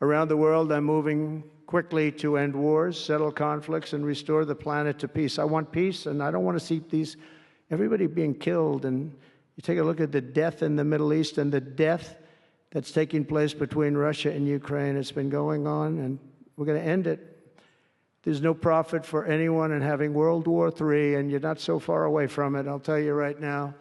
Around the world, I'm moving quickly to end wars, settle conflicts, and restore the planet to peace. I want peace, and I don't want to see everybody being killed. And you take a look at the death in the Middle East and the death that's taking place between Russia and Ukraine. It's been going on, and we're going to end it. There's no profit for anyone in having World War III, and you're not so far away from it. I'll tell you right now,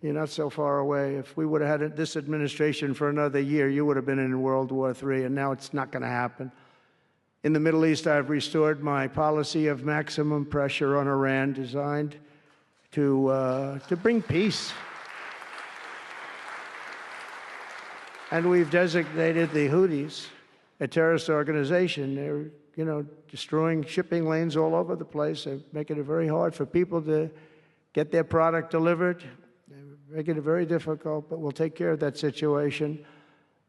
you're not so far away. If we would have had this administration for another year, you would have been in World War III, and now it's not going to happen. In the Middle East, I've restored my policy of maximum pressure on Iran, designed to bring peace. And we've designated the Houthis a terrorist organization. They're, destroying shipping lanes all over the place. They're making it very hard for people to get their product delivered. They're making it very difficult, but we'll take care of that situation.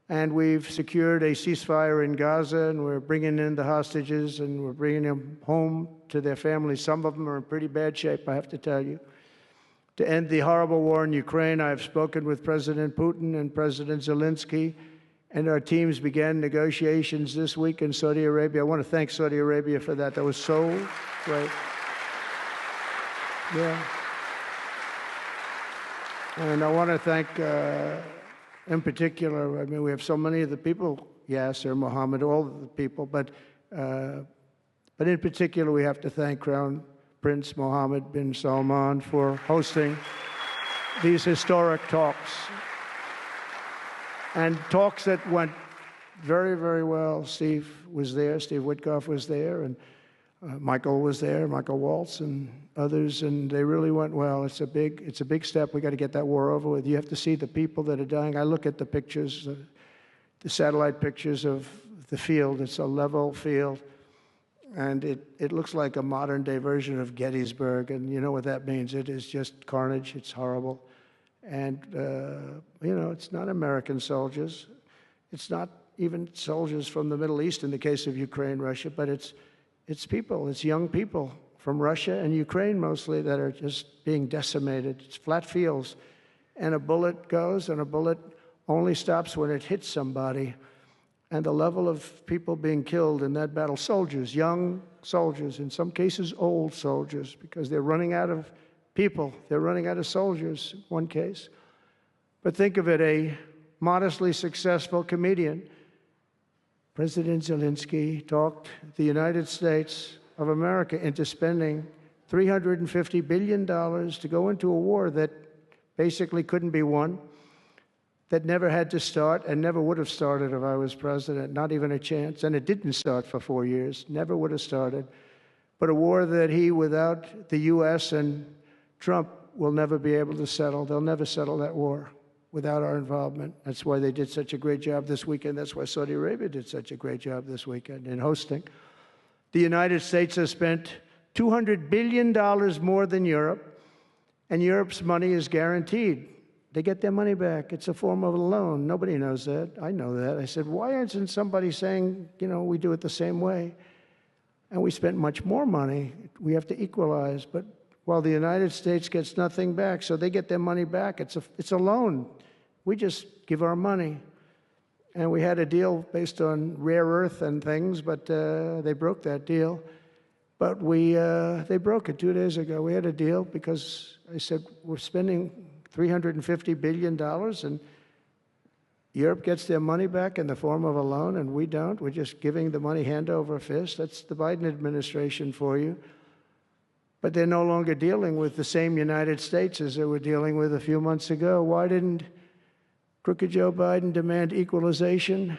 And we've secured a ceasefire in Gaza, and we're bringing in the hostages, and we're bringing them home to their families. Some of them are in pretty bad shape, I have to tell you. To end the horrible war in Ukraine, I've spoken with President Putin and President Zelenskyy, and our teams began negotiations this week in Saudi Arabia. I want to thank Saudi Arabia for that. That was so great. Yeah. And I want to thank, in particular, I mean, we have so many of the people, Yasser, Mohammed, all of the people, but in particular, we have to thank Crown Prince Mohammed bin Salman for hosting these historic talks. And talks that went very, very well. Steve was there, Steve Witkoff was there, and Michael was there, Michael Waltz and others, and they really went well. It's a big step. We got to get that war over with. You have to see the people that are dying. I look at the pictures, the satellite pictures of the field. It's a level field, and it looks like a modern-day version of Gettysburg, and you know what that means. It is just carnage. It's horrible. And, it's not American soldiers. It's not even soldiers from the Middle East in the case of Ukraine, Russia, but it's people, it's young people from Russia and Ukraine mostly that are just being decimated. It's flat fields. And a bullet goes, and a bullet only stops when it hits somebody. And the level of people being killed in that battle, soldiers, young soldiers, in some cases old soldiers, because they're running out of people. They're running out of soldiers, in one case. But think of it, a modestly successful comedian, President Zelenskyy, talked the United States of America into spending $350 billion to go into a war that basically couldn't be won, that never had to start and never would have started if I was president, not even a chance. And it didn't start for 4 years, never would have started. But a war that he, without the U.S. and Trump, will never be able to settle. They'll never settle that war without our involvement. That's why they did such a great job this weekend. That's why Saudi Arabia did such a great job this weekend in hosting. The United States has spent $200 billion more than Europe, and Europe's money is guaranteed. They get their money back. It's a form of a loan. Nobody knows that. I know that. I said, why isn't somebody saying, we do it the same way? And we spent much more money. We have to equalize. But while the United States gets nothing back, so they get their money back. It's a loan. We just give our money. And we had a deal based on rare earth and things, but they broke that deal. But they broke it 2 days ago. We had a deal because I said, we're spending $350 billion, and Europe gets their money back in the form of a loan, and we don't. We're just giving the money hand over fist. That's the Biden administration for you. But they're no longer dealing with the same United States as they were dealing with a few months ago. Why didn't crooked Joe Biden demand equalization,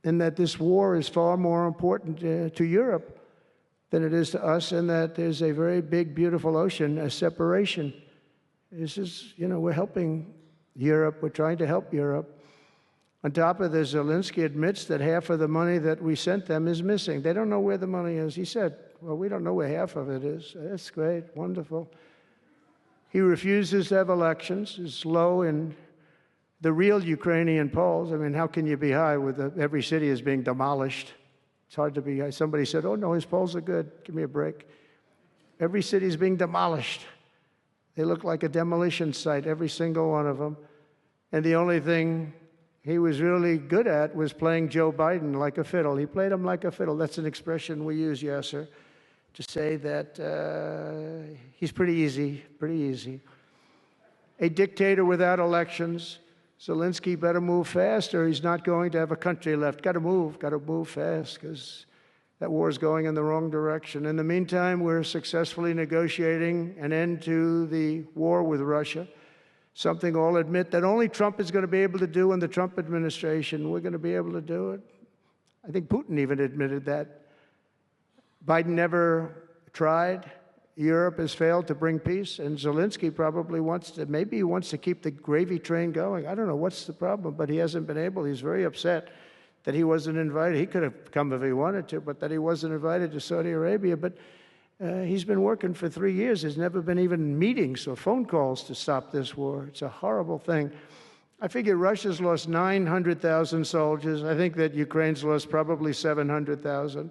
and that this war is far more important to Europe than it is to us, and that there's a very big, beautiful ocean, a separation? This is, we're helping Europe. We're trying to help Europe. On top of this, Zelenskyy admits that half of the money that we sent them is missing. They don't know where the money is. He said, well, we don't know where half of it is. That's great, wonderful. He refuses to have elections. It's low in the real Ukrainian polls. I mean, how can you be high with every city is being demolished? It's hard to be high. Somebody said, oh, no, his polls are good. Give me a break. Every city is being demolished. They look like a demolition site, every single one of them. And the only thing he was really good at was playing Joe Biden like a fiddle. He played him like a fiddle. That's an expression we use, Yasser, to say that he's pretty easy, pretty easy. A dictator without elections. Zelenskyy better move fast or he's not going to have a country left. Got to move fast because that war is going in the wrong direction. In the meantime, we're successfully negotiating an end to the war with Russia, something I'll admit that only Trump is going to be able to do in the Trump administration. We're going to be able to do it. I think Putin even admitted that. Biden never tried. Europe has failed to bring peace, and Zelenskyy probably wants to, maybe he wants to keep the gravy train going. I don't know what's the problem, but he hasn't been able. He's very upset that he wasn't invited. He could have come if he wanted to, but that he wasn't invited to Saudi Arabia. But he's been working for 3 years. There's never been even meetings or phone calls to stop this war. It's a horrible thing. I figure Russia's lost 900,000 soldiers. I think that Ukraine's lost probably 700,000.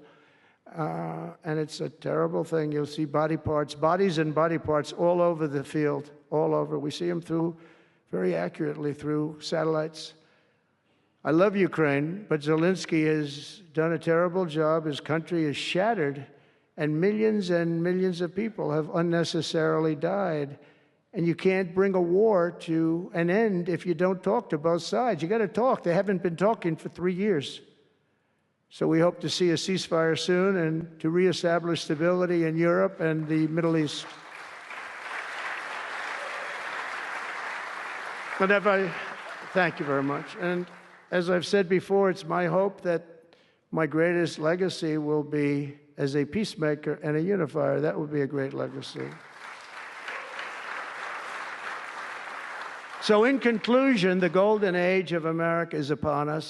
And it's a terrible thing. You'll see bodies and body parts all over the field, all over. We see them very accurately through satellites. I love Ukraine, but Zelenskyy has done a terrible job. His country is shattered, and millions of people have unnecessarily died. And you can't bring a war to an end if you don't talk to both sides. You got to talk. They haven't been talking for 3 years. So we hope to see a ceasefire soon and to reestablish stability in Europe and the Middle East. But thank you very much. And as I've said before, it's my hope that my greatest legacy will be as a peacemaker and a unifier. That would be a great legacy. So in conclusion, the golden age of America is upon us.